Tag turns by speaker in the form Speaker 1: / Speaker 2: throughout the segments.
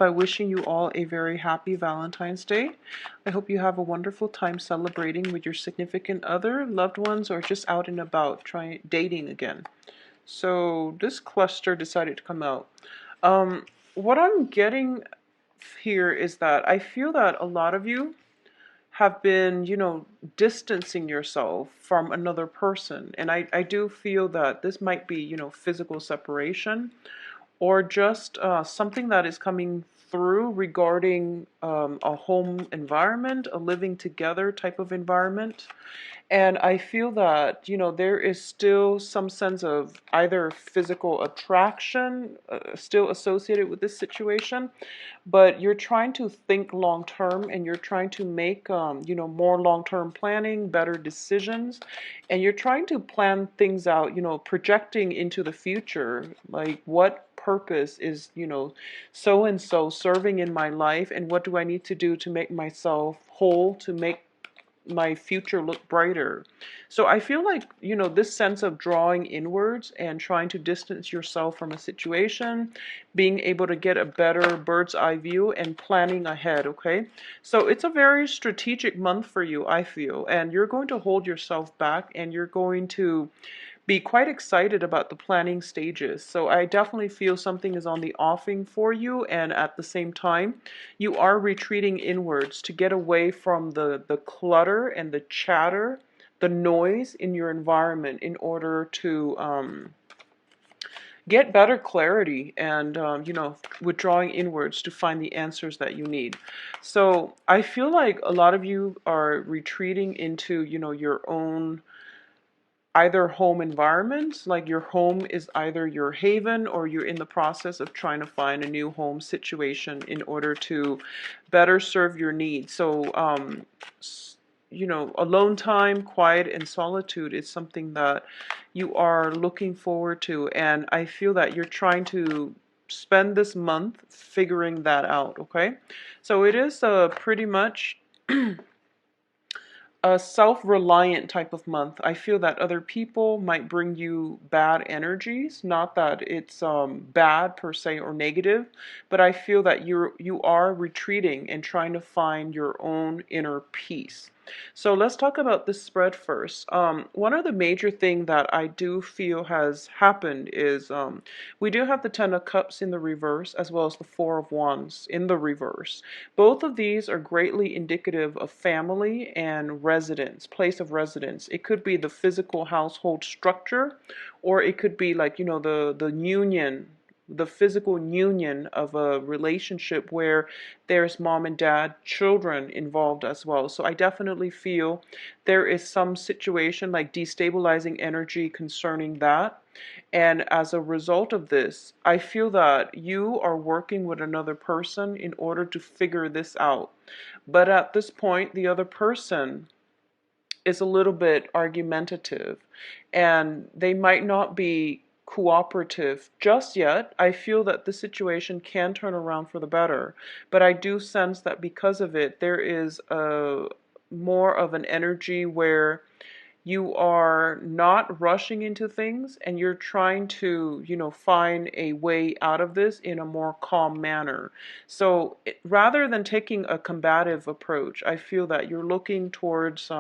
Speaker 1: by wishing you all a very happy Valentine's Day. I hope you have a wonderful time celebrating with your significant other, loved ones, or just out and about trying dating again. So this cluster decided to come out. What I'm getting here is that I feel that a lot of you have been, distancing yourself from another person. And I do feel that this might be, physical separation or just something that is coming through regarding a home environment, a living together type of environment. And I feel that, there is still some sense of either physical attraction still associated with this situation, but you're trying to think long term and you're trying to make, more long term planning, better decisions, and you're trying to plan things out, projecting into the future, like what purpose is, so and so serving in my life, and what do I need to do to make myself whole, to make my future look brighter. So I feel like, this sense of drawing inwards and trying to distance yourself from a situation, being able to get a better bird's eye view and planning ahead, okay? So it's a very strategic month for you, I feel, and you're going to hold yourself back and you're going to be quite excited about the planning stages. So I definitely feel something is on the offing for you, and at the same time, you are retreating inwards to get away from the clutter and the chatter, the noise in your environment in order to get better clarity and, withdrawing inwards to find the answers that you need. So I feel like a lot of you are retreating into, your own either home environment, like your home is either your haven or you're in the process of trying to find a new home situation in order to better serve your needs. So, alone time, quiet, and solitude is something that you are looking forward to. And I feel that you're trying to spend this month figuring that out, okay? So it is pretty much a self-reliant type of month. I feel that other people might bring you bad energies, not that it's bad per se or negative, but I feel that you are retreating and trying to find your own inner peace. So let's talk about this spread first. One of the major thing that I do feel has happened is we do have the Ten of Cups in the reverse as well as the Four of Wands in the reverse. Both of these are greatly indicative of family and residence, place of residence. It could be the physical household structure, or it could be like, the union, the physical union of a relationship where there's mom and dad, children involved as well. So I definitely feel there is some situation like destabilizing energy concerning that. And as a result of this, I feel that you are working with another person in order to figure this out. But at this point, the other person is a little bit argumentative and they might not be cooperative just yet. I feel that the situation can turn around for the better, but I do sense that because of it, there is a more of an energy where you are not rushing into things and you're trying to, find a way out of this in a more calm manner. So rather than taking a combative approach, I feel that you're looking towards,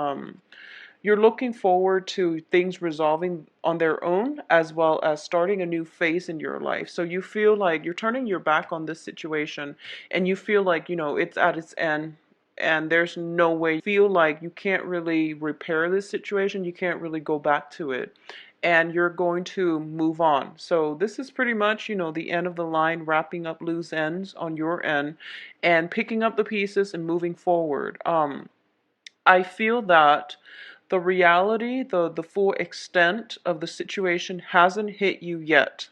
Speaker 1: you're looking forward to things resolving on their own as well as starting a new phase in your life. So you feel like you're turning your back on this situation and you feel like, it's at its end and there's no way. You feel like you can't really repair this situation, you can't really go back to it, and you're going to move on. So this is pretty much, the end of the line, wrapping up loose ends on your end and picking up the pieces and moving forward. I feel that the reality, the full extent of the situation hasn't hit you yet,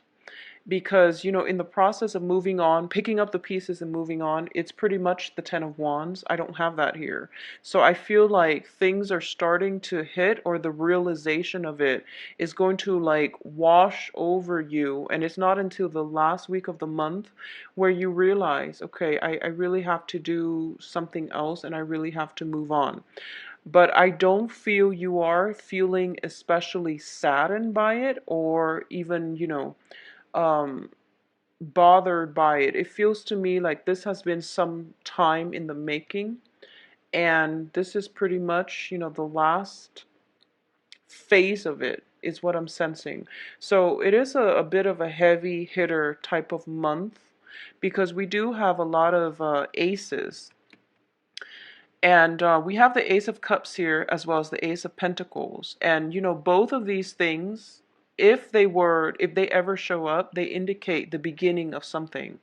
Speaker 1: because, in the process of moving on, picking up the pieces and moving on, it's pretty much the Ten of Wands. I don't have that here. So I feel like things are starting to hit, or the realization of it is going to like wash over you. And it's not until the last week of the month where you realize, okay, I really have to do something else and I really have to move on. But I don't feel you are feeling especially saddened by it, or even, um, bothered by it. It feels to me like this has been some time in the making, and this is pretty much, the last phase of it is what I'm sensing. So it is a bit of a heavy hitter type of month because we do have a lot of aces. And we have the Ace of Cups here as well as the Ace of Pentacles. And both of these things, if they ever show up, they indicate the beginning of something.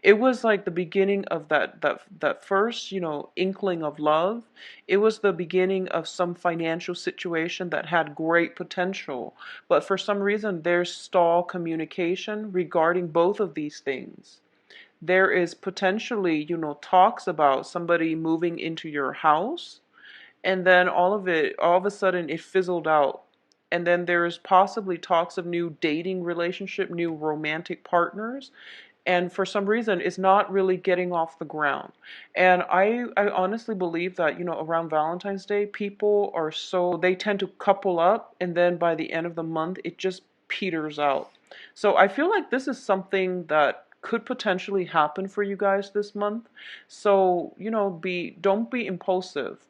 Speaker 1: It was like the beginning of that first, inkling of love. It was the beginning of some financial situation that had great potential. But for some reason, there's stall communication regarding both of these things. There is potentially, talks about somebody moving into your house, and then all of a sudden, it fizzled out. And then there's possibly talks of new dating relationship, new romantic partners. And for some reason, it's not really getting off the ground. And I honestly believe that, around Valentine's Day, they tend to couple up, and then by the end of the month, it just peters out. So I feel like this is something that could potentially happen for you guys this month. So, don't be impulsive.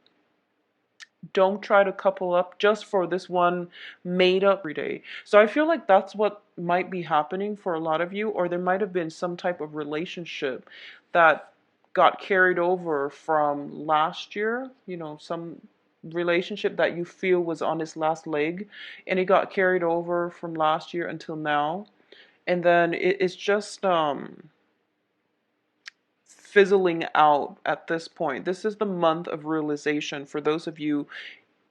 Speaker 1: Don't try to couple up just for this one made up day. So I feel like that's what might be happening for a lot of you, or there might have been some type of relationship that got carried over from last year, some relationship that you feel was on its last leg, and it got carried over from last year until now. And then it's just fizzling out at this point. This is the month of realization for those of you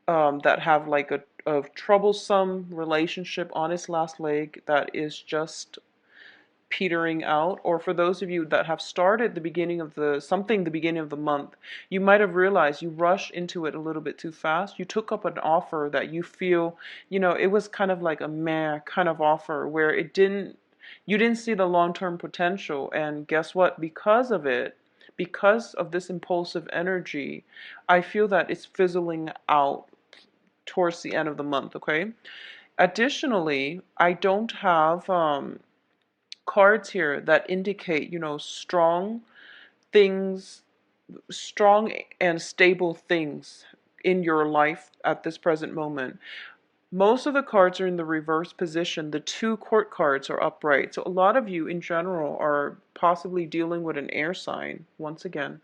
Speaker 1: that have like a troublesome relationship on its last leg that is just petering out, or for those of you that have started the beginning of the month, you might have realized you rushed into it a little bit too fast. You took up an offer that you feel, it was kind of like a meh kind of offer where you didn't see the long-term potential, and guess what? Because of this impulsive energy, I feel that it's fizzling out towards the end of the month, okay? Additionally, I don't have cards here that indicate, things, strong and stable things in your life at this present moment. Most of the cards are in the reverse position. The two court cards are upright. So a lot of you in general are possibly dealing with an air sign, once again.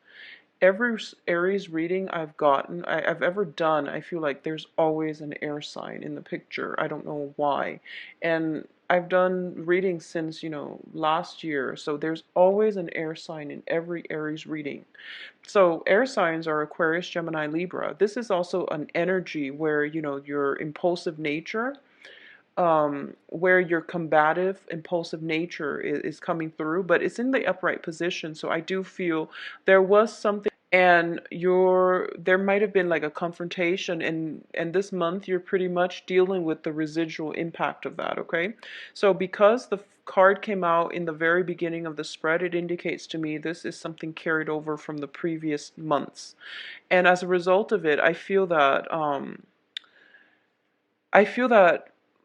Speaker 1: Every Aries reading I've ever done, I feel like there's always an air sign in the picture. I don't know why. And I've done readings since, last year. So there's always an air sign in every Aries reading. So air signs are Aquarius, Gemini, Libra. This is also an energy where, your impulsive nature, where your combative, impulsive nature is coming through, but it's in the upright position. So I do feel there was something, and there might have been like a confrontation, and this month you're pretty much dealing with the residual impact of that, okay? So because the card came out in the very beginning of the spread, it indicates to me this is something carried over from the previous months. And as a result of it, I feel that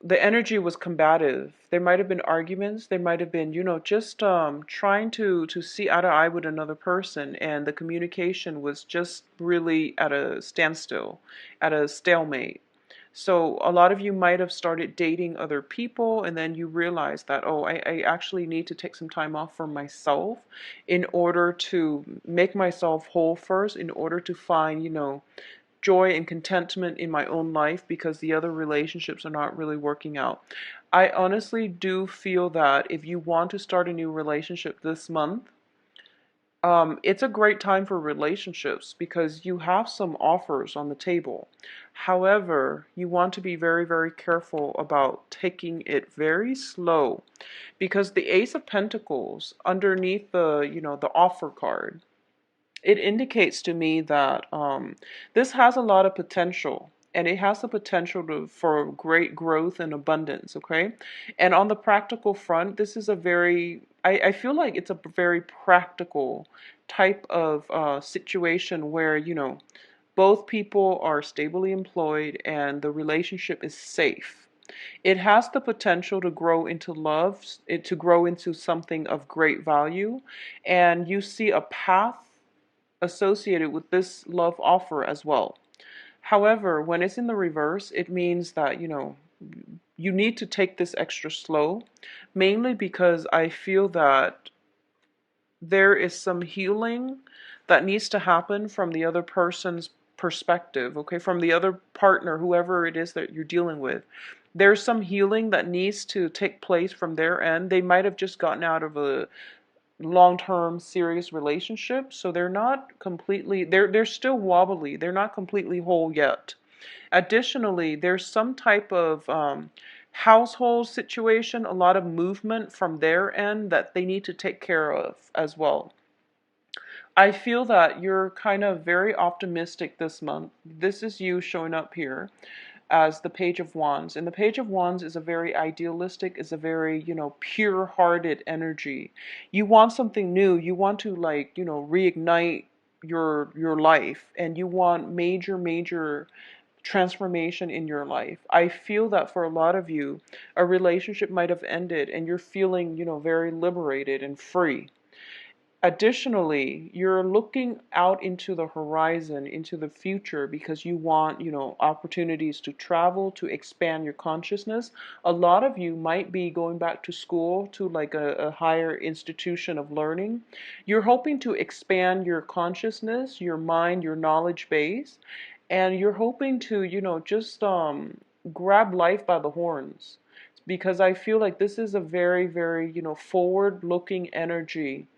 Speaker 1: the energy was combative. There might have been arguments. There might have been, just trying to see eye to eye with another person, and the communication was just really at a standstill, at a stalemate. So a lot of you might have started dating other people, and then you realize that, oh, I actually need to take some time off for myself in order to make myself whole first, in order to find, joy and contentment in my own life, because the other relationships are not really working out. I honestly do feel that if you want to start a new relationship this month, it's a great time for relationships because you have some offers on the table. However, you want to be very, very careful about taking it very slow, because the Ace of Pentacles underneath the offer card, it indicates to me that this has a lot of potential, and it has the potential for great growth and abundance, okay? And on the practical front, this is I feel like it's a very practical type of situation where, both people are stably employed and the relationship is safe. It has the potential to grow into love, to grow into something of great value, and you see a path associated with this love offer as well. However, when it's in the reverse, it means that, you need to take this extra slow, mainly because I feel that there is some healing that needs to happen from the other person's perspective, okay, from the other partner, whoever it is that you're dealing with. There's some healing that needs to take place from their end. They might have just gotten out of a long-term serious relationship, so they're not completely, they're still wobbly. They're not completely whole yet. Additionally, there's some type of household situation, a lot of movement from their end that they need to take care of as well. I feel that you're kind of very optimistic this month. This is you showing up here as the Page of Wands. And the Page of Wands is a very idealistic, is a very, pure-hearted energy. You want something new. You want to, like, reignite your life, and you want major, major transformation in your life. I feel that for a lot of you, a relationship might have ended and you're feeling, very liberated and free. Additionally, you're looking out into the horizon, into the future, because you want, opportunities to travel, to expand your consciousness. A lot of you might be going back to school, to like a higher institution of learning. You're hoping to expand your consciousness, your mind, your knowledge base, and you're hoping to, just grab life by the horns. Because I feel like this is a very, very, forward-looking energy,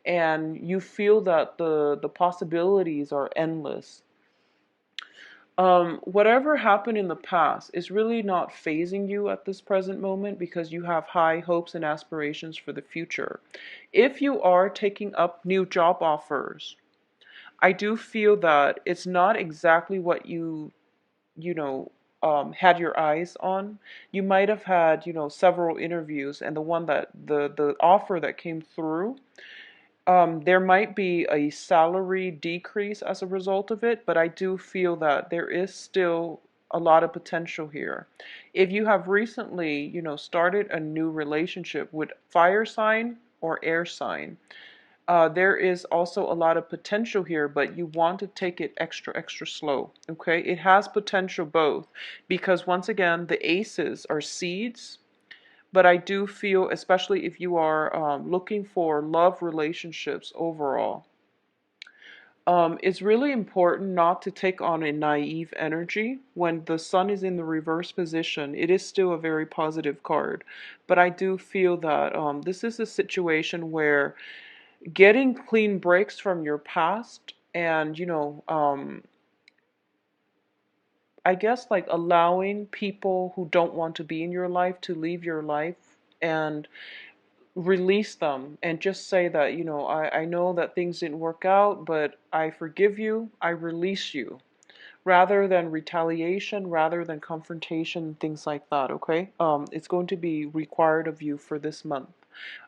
Speaker 1: and you feel that the possibilities are endless. Whatever happened in the past is really not phasing you at this present moment, because you have high hopes and aspirations for the future. If you are taking up new job offers, I do feel that it's not exactly what you know, had your eyes on. You might have had, several interviews, and the one that the offer that came through, there might be a salary decrease as a result of it, but I do feel that there is still a lot of potential here. If you have recently, started a new relationship with fire sign or air sign, there is also a lot of potential here, but you want to take it extra, extra slow, okay? It has potential both, because once again, the aces are seeds, but I do feel, especially if you are looking for love relationships overall, it's really important not to take on a naive energy. When the sun is in the reverse position, it is still a very positive card. But I do feel that this is a situation where getting clean breaks from your past, and, I guess, like, allowing people who don't want to be in your life to leave your life, and release them, and just say that, I know that things didn't work out, but I forgive you, I release you, rather than retaliation, rather than confrontation, things like that, okay? It's going to be required of you for this month.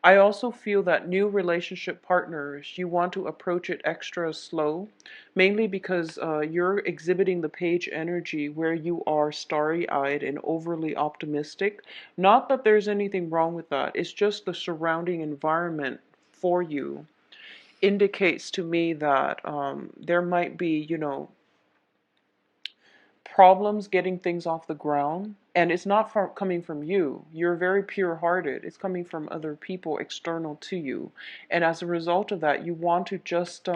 Speaker 1: I also feel that new relationship partners, you want to approach it extra slow, mainly because you're exhibiting the page energy where you are starry-eyed and overly optimistic. Not that there's anything wrong with that, it's just the surrounding environment for you indicates to me that there might be, problems getting things off the ground, and it's not coming from you. You're very pure-hearted. It's coming from other people external to you, and as a result of that, you want to just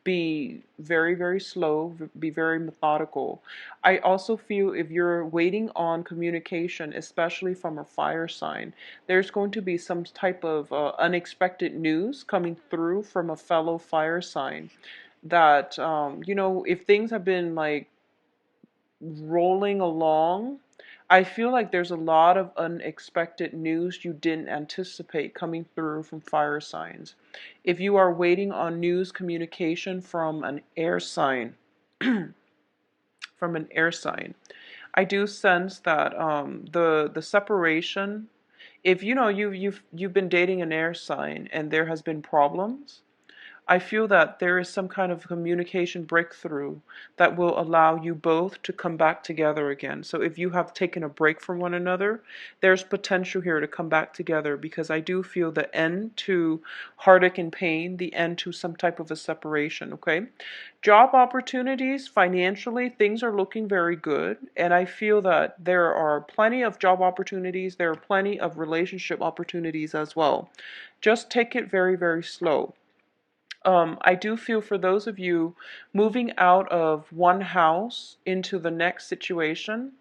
Speaker 1: be very, very slow, be very methodical. I also feel if you're waiting on communication, especially from a fire sign, there's going to be some type of unexpected news coming through from a fellow fire sign, that if things have been like rolling along, I feel like there's a lot of unexpected news you didn't anticipate coming through from fire signs. If you are waiting on news communication from an air sign, from an air sign, I do sense that the separation. If you've been dating an air sign and there has been problems, I feel that there is some kind of communication breakthrough that will allow you both to come back together again. So if you have taken a break from one another, there's potential here to come back together, because I do feel the end to heartache and pain, the end to some type of a separation, okay? Job opportunities, financially, things are looking very good. And I feel that there are plenty of job opportunities. There are plenty of relationship opportunities as well. Just take it very, very slow. I do feel for those of you moving out of one house into the next situation,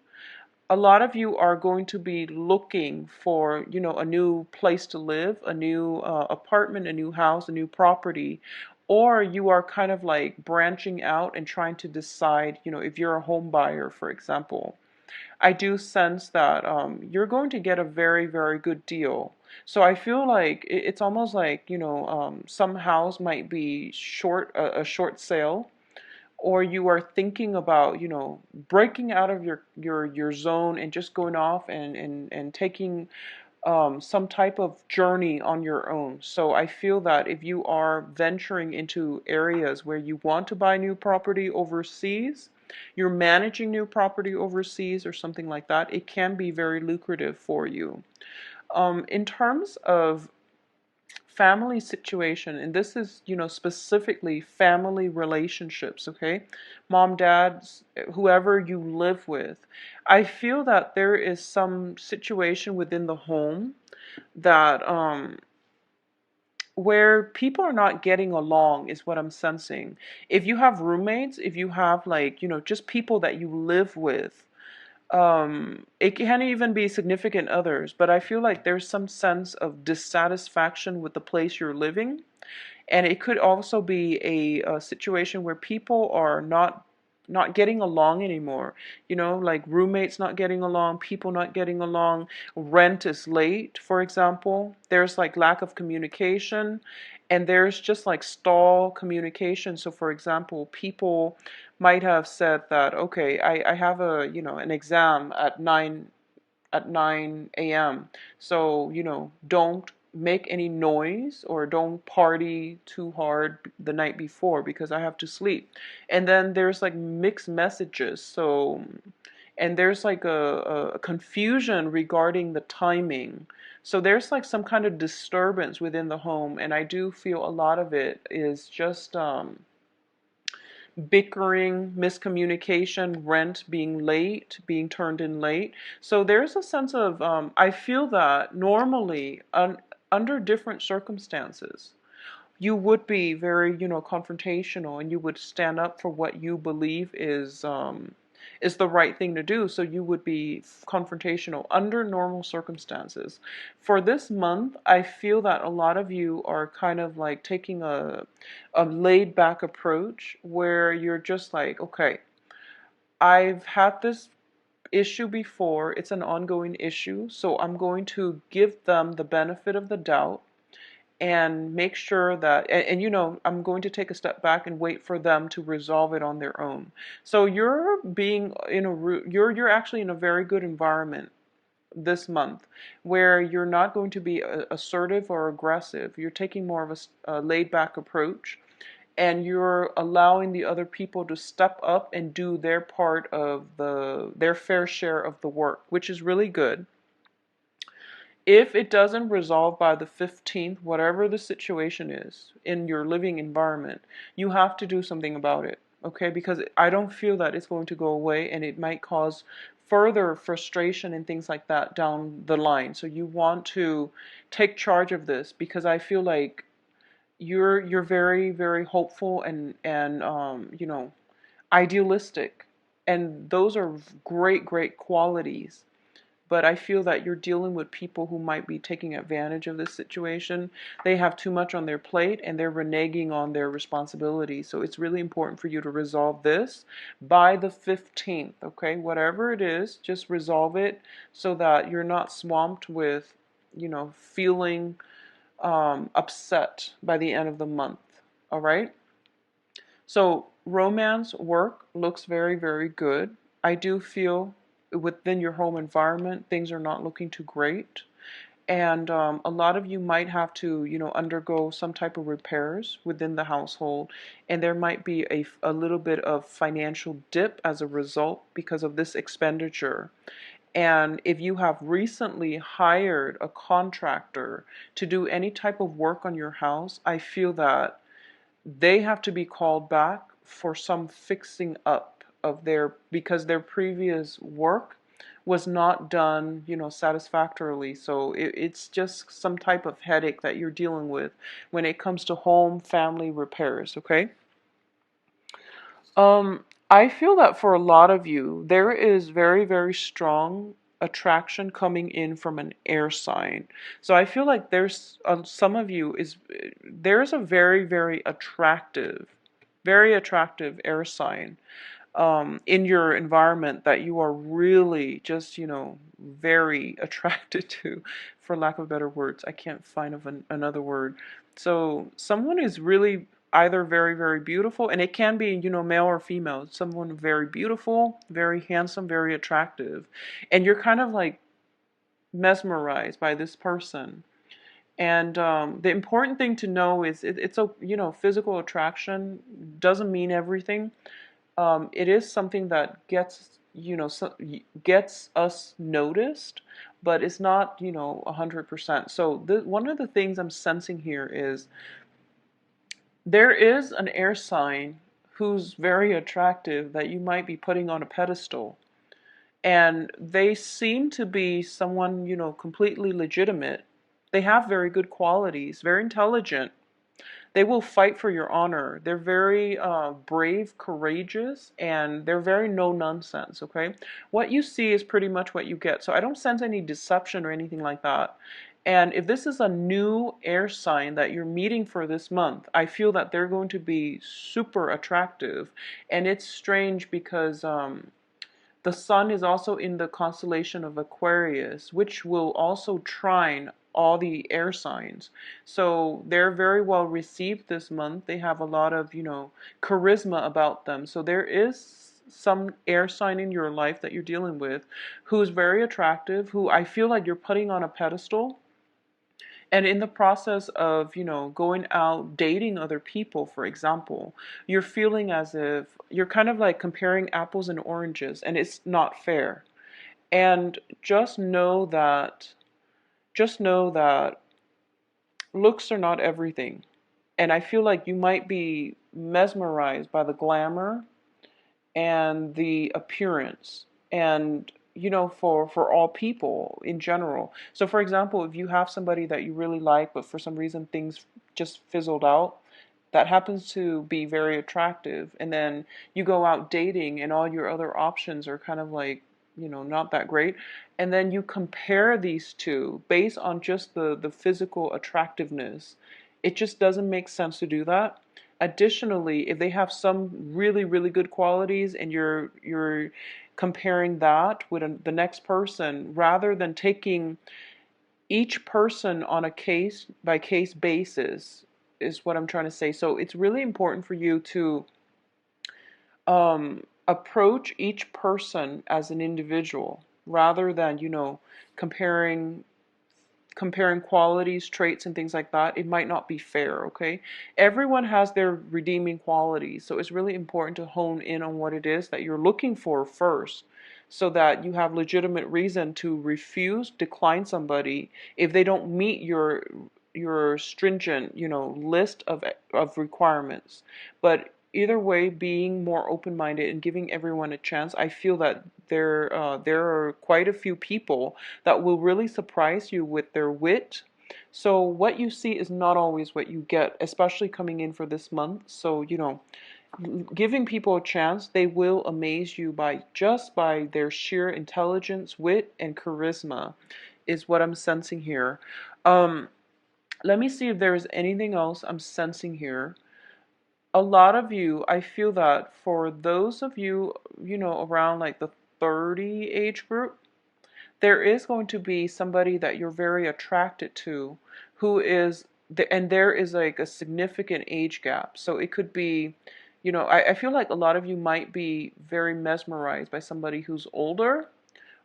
Speaker 1: a lot of you are going to be looking for, a new place to live, a new apartment, a new house, a new property, or you are kind of like branching out and trying to decide, if you're a home buyer, for example. I do sense that you're going to get a very, very good deal. So I feel like it's almost like, some house might be a short sale, or you are thinking about, breaking out of your zone and just going off and taking some type of journey on your own. So I feel that if you are venturing into areas where you want to buy new property overseas, you're managing new property overseas or something like that, it can be very lucrative for you. In terms of family situation, and this is, specifically family relationships, okay? Mom, dad, whoever you live with. I feel that there is some situation within the home that where people are not getting along is what I'm sensing. If you have roommates, if you have like, just people that you live with, it can even be significant others, but I feel like there's some sense of dissatisfaction with the place you're living. And it could also be a situation where people are not getting along anymore. Like roommates not getting along, people not getting along, rent is late, for example. There's like lack of communication, and there's just like stall communication. So for example, people might have said that, okay, I have an exam at 9 a.m. So, don't make any noise or don't party too hard the night before because I have to sleep. And then there's like mixed messages. So, and there's like a confusion regarding the timing. So there's like some kind of disturbance within the home. And I do feel a lot of it is just, bickering, miscommunication, rent being late, being turned in late. So there's a sense of, I feel that normally, under different circumstances, you would be very, confrontational, and you would stand up for what you believe is the right thing to do. So you would be confrontational under normal circumstances. For this month, I feel that a lot of you are kind of like taking a laid back approach where you're just like, okay, I've had this issue before. It's an ongoing issue. So I'm going to give them the benefit of the doubt and make sure that, I'm going to take a step back and wait for them to resolve it on their own. So you're being in you're actually in a very good environment this month, where you're not going to be assertive or aggressive. You're taking more of a laid back approach, and you're allowing the other people to step up and do their part of their fair share of the work, which is really good. If it doesn't resolve by the 15th, whatever the situation is in your living environment, you have to do something about it, okay? Because I don't feel that it's going to go away, and it might cause further frustration and things like that down the line. So you want to take charge of this, because I feel like you're very, very hopeful and idealistic, and those are great, great qualities. But I feel that you're dealing with people who might be taking advantage of this situation. They have too much on their plate, and they're reneging on their responsibilities. So it's really important for you to resolve this by the 15th, okay? Whatever it is, just resolve it so that you're not swamped with, feeling upset by the end of the month, all right? So romance work looks very, very good. I do feel within your home environment, things are not looking too great. And a lot of you might have to, undergo some type of repairs within the household, and there might be a little bit of financial dip as a result because of this expenditure. And if you have recently hired a contractor to do any type of work on your house, I feel that they have to be called back for some fixing up of because their previous work was not done, satisfactorily. So it's just some type of headache that you're dealing with when it comes to home family repairs, okay? I feel that for a lot of you, there is very, very strong attraction coming in from an air sign. So I feel like there's some of you there's a very, very attractive air sign in your environment that you are really just, very attracted to, for lack of better words. I can't find another word. So someone is really either very, very beautiful, and it can be, male or female, someone very beautiful, very handsome, very attractive, and you're kind of like mesmerized by this person. And the important thing to know is it's a, physical attraction doesn't mean everything. It is something that gets us noticed, but it's not 100%. So one of the things I'm sensing here is there is an air sign who's very attractive that you might be putting on a pedestal, and they seem to be someone completely legitimate. They have very good qualities, very intelligent. They will fight for your honor. They're very brave, courageous, and they're very no nonsense, okay? What you see is pretty much what you get. So I don't sense any deception or anything like that. And if this is a new air sign that you're meeting for this month, I feel that they're going to be super attractive. And it's strange because the sun is also in the constellation of Aquarius, which will also trine all the air signs. So they're very well received this month. They have a lot of, charisma about them. So there is some air sign in your life that you're dealing with who's very attractive, who I feel like you're putting on a pedestal. And in the process of, going out dating other people, for example, you're feeling as if you're kind of like comparing apples and oranges, and it's not fair. And just know that looks are not everything. And I feel like you might be mesmerized by the glamour and the appearance, and for all people in general. So for example, if you have somebody that you really like but for some reason things just fizzled out, that happens to be very attractive, and then you go out dating and all your other options are kind of like not that great, and then you compare these two based on just the physical attractiveness, it just doesn't make sense to do that. Additionally, if they have some really, really good qualities and you're comparing that with the next person, rather than taking each person on a case by case basis, is what I'm trying to say. So it's really important for you to approach each person as an individual rather than comparing qualities, traits, and things like that. It might not be fair, okay? Everyone has their redeeming qualities, so it's really important to hone in on what it is that you're looking for first, so that you have legitimate reason to decline somebody if they don't meet your stringent, list of requirements. But either way, being more open-minded and giving everyone a chance, I feel that there are quite a few people that will really surprise you with their wit. So what you see is not always what you get, especially coming in for this month. So, giving people a chance, they will amaze you by their sheer intelligence, wit, and charisma, is what I'm sensing here. Um, Let me see if there's anything else I'm sensing here. A lot of you, I feel that for those of you, around like the 30 age group, there is going to be somebody that you're very attracted to who is and there is like a significant age gap. So it could be, I feel like a lot of you might be very mesmerized by somebody who's older,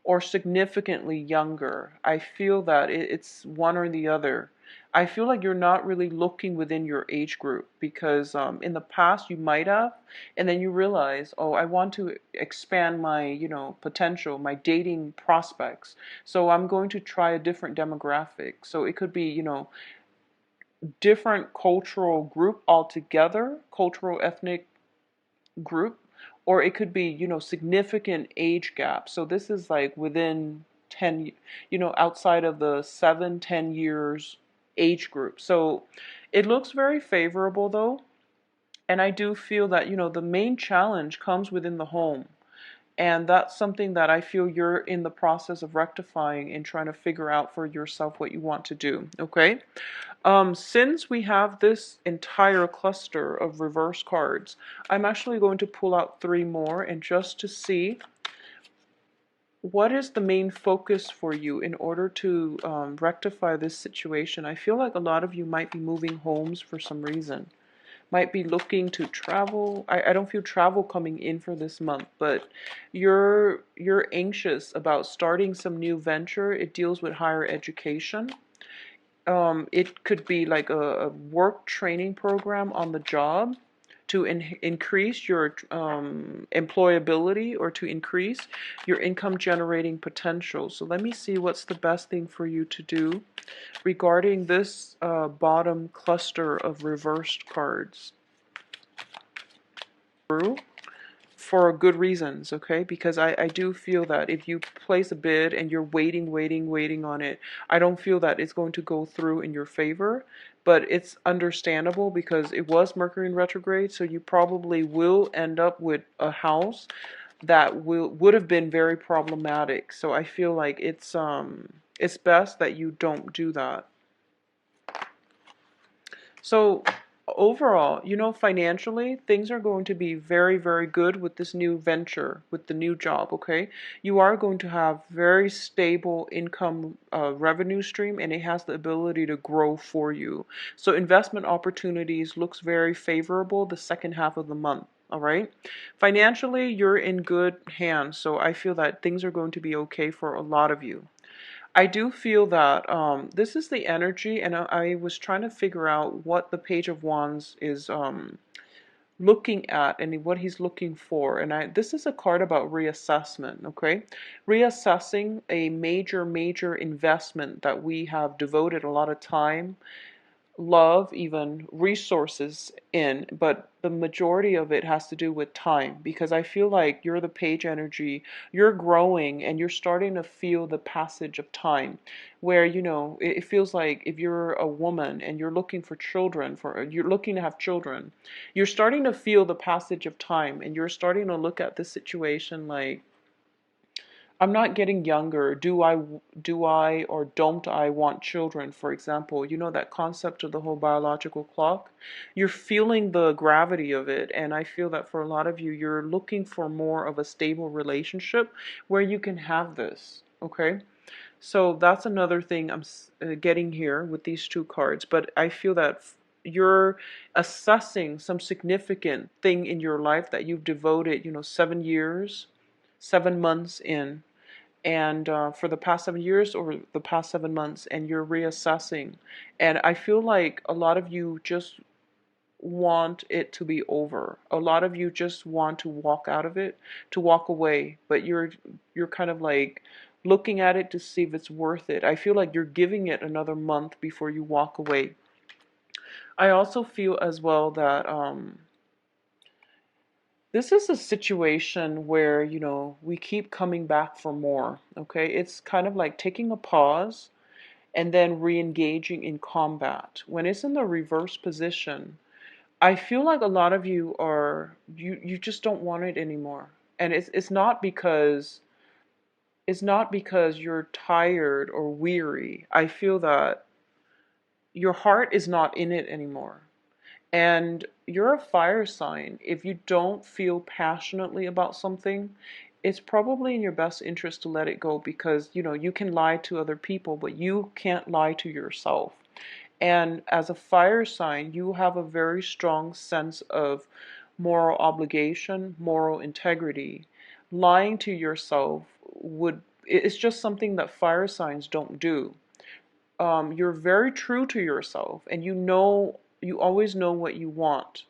Speaker 1: or significantly younger. I feel that it's one or the other. I feel like you're not really looking within your age group because in the past you might have, and then you realize, oh, I want to expand my, potential, my dating prospects. So I'm going to try a different demographic. So it could be, different cultural group altogether, cultural ethnic group, or it could be, significant age gap. So this is like within 10, outside of the 7-10 years age group. So it looks very favorable though. And I do feel that, the main challenge comes within the home. And that's something that I feel you're in the process of rectifying and trying to figure out for yourself what you want to do. Okay. Since we have this entire cluster of reverse cards, I'm actually going to pull out 3 more and just to see what is the main focus for you in order to rectify this situation. I feel like a lot of you might be moving homes for some reason. Might be looking to travel. I don't feel travel coming in for this month, but you're anxious about starting some new venture. It deals with higher education. It could be like a work training program on the job to increase your employability or to increase your income generating potential. So let me see what's the best thing for you to do regarding this bottom cluster of reversed cards. For good reasons, okay? Because I do feel that if you place a bid and you're waiting on it, I don't feel that it's going to go through in your favor. But it's understandable because it was Mercury in retrograde, so you probably will end up with a house that would have been very problematic. So I feel like it's best that you don't do that. So overall, financially, things are going to be very, very good with this new venture, with the new job, okay? You are going to have very stable income revenue stream, and it has the ability to grow for you. So investment opportunities looks very favorable the second half of the month. All right. Financially, you're in good hands. So I feel that things are going to be okay for a lot of you. I do feel that this is the energy, and I was trying to figure out what the Page of Wands is looking at and what he's looking for. And this is a card about reassessment, okay? Reassessing a major investment that we have devoted a lot of time, love, even resources in, but the majority of it has to do with time because I feel like you're the page energy, you're growing and you're starting to feel the passage of time where, it feels like if you're a woman and you're looking for children, you're looking to have children, you're starting to feel the passage of time and you're starting to look at this situation like, I'm not getting younger. Do I or don't I want children, for example? That concept of the whole biological clock. You're feeling the gravity of it, and I feel that for a lot of you, you're looking for more of a stable relationship where you can have this, okay? So that's another thing I'm getting here with these 2 cards, but I feel that you're assessing some significant thing in your life that you've devoted, 7 years, 7 months in, and for the past 7 years or the past 7 months, and you're reassessing. And I feel like a lot of you just want it to be over. A lot of you just want to walk out of it, to walk away, but you're kind of like looking at it to see if it's worth it. I feel like you're giving it another month before you walk away. I also feel as well that this is a situation where, we keep coming back for more, okay? It's kind of like taking a pause and then re-engaging in combat. When it's in the reverse position, I feel like a lot of you you just don't want it anymore. And it's not because you're tired or weary. I feel that your heart is not in it anymore. And you're a fire sign. If you don't feel passionately about something, it's probably in your best interest to let it go because, you can lie to other people, but you can't lie to yourself. And as a fire sign, you have a very strong sense of moral obligation, moral integrity. Lying to yourself would it's just something that fire signs don't do. You're very true to yourself, and you always know what you want.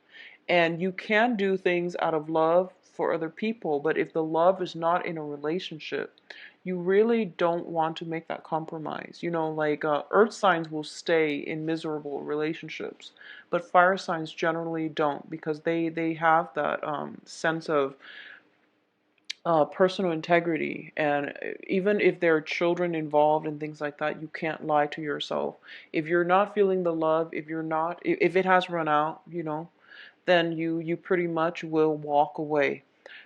Speaker 1: And you can do things out of love for other people, but if the love is not in a relationship, you really don't want to make that compromise. Like earth signs will stay in miserable relationships, but fire signs generally don't, because they have that sense of personal integrity. And even if there are children involved and things like that, you can't lie to yourself. If you're not feeling the love, if it has run out, then you pretty much will walk away.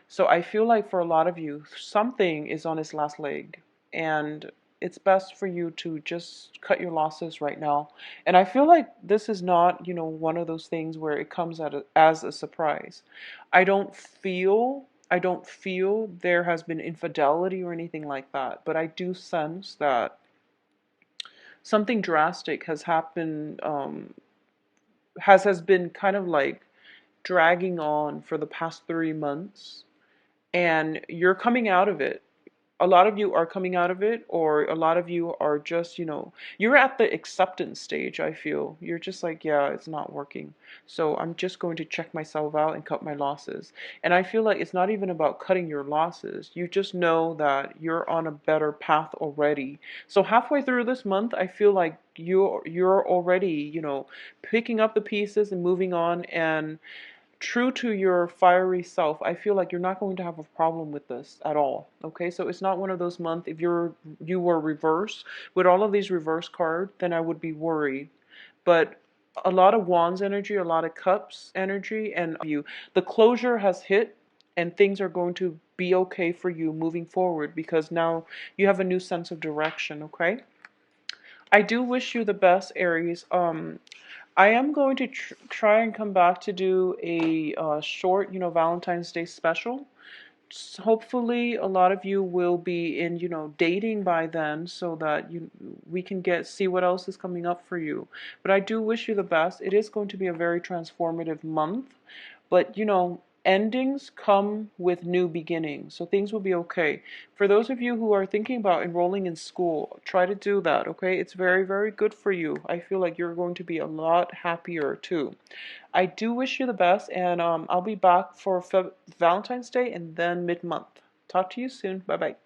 Speaker 1: So I feel like for a lot of you, something is on its last leg, and it's best for you to just cut your losses right now. And I feel like this is not, one of those things where it comes as a surprise. I don't feel there has been infidelity or anything like that, but I do sense that something drastic has happened, has been kind of like dragging on for the past 3 months, and you're coming out of it. A lot of you are coming out of it, or a lot of you are just, you're at the acceptance stage. I feel you're just like, yeah, it's not working, so I'm just going to check myself out and cut my losses. And I feel like it's not even about cutting your losses. You just know that you're on a better path already. So halfway through this month, I feel like you're already, picking up the pieces and moving on, and true to your fiery self. I feel like you're not going to have a problem with this at all. Okay, so it's not one of those months. If you were reversed with all of these reverse cards, then I would be worried. But a lot of wands energy, a lot of cups energy, and the closure has hit, and things are going to be okay for you moving forward, because now you have a new sense of direction. Okay, I do wish you the best, Aries. I am going to try and come back to do a short, Valentine's Day special. Hopefully, a lot of you will be in, dating by then, so that we can see what else is coming up for you. But I do wish you the best. It is going to be a very transformative month, but endings come with new beginnings, so things will be okay. For those of you who are thinking about enrolling in school, try to do that, okay? It's very, very good for you. I feel like you're going to be a lot happier too. I do wish you the best, and I'll be back for Valentine's Day and then mid-month. Talk to you soon. Bye-bye.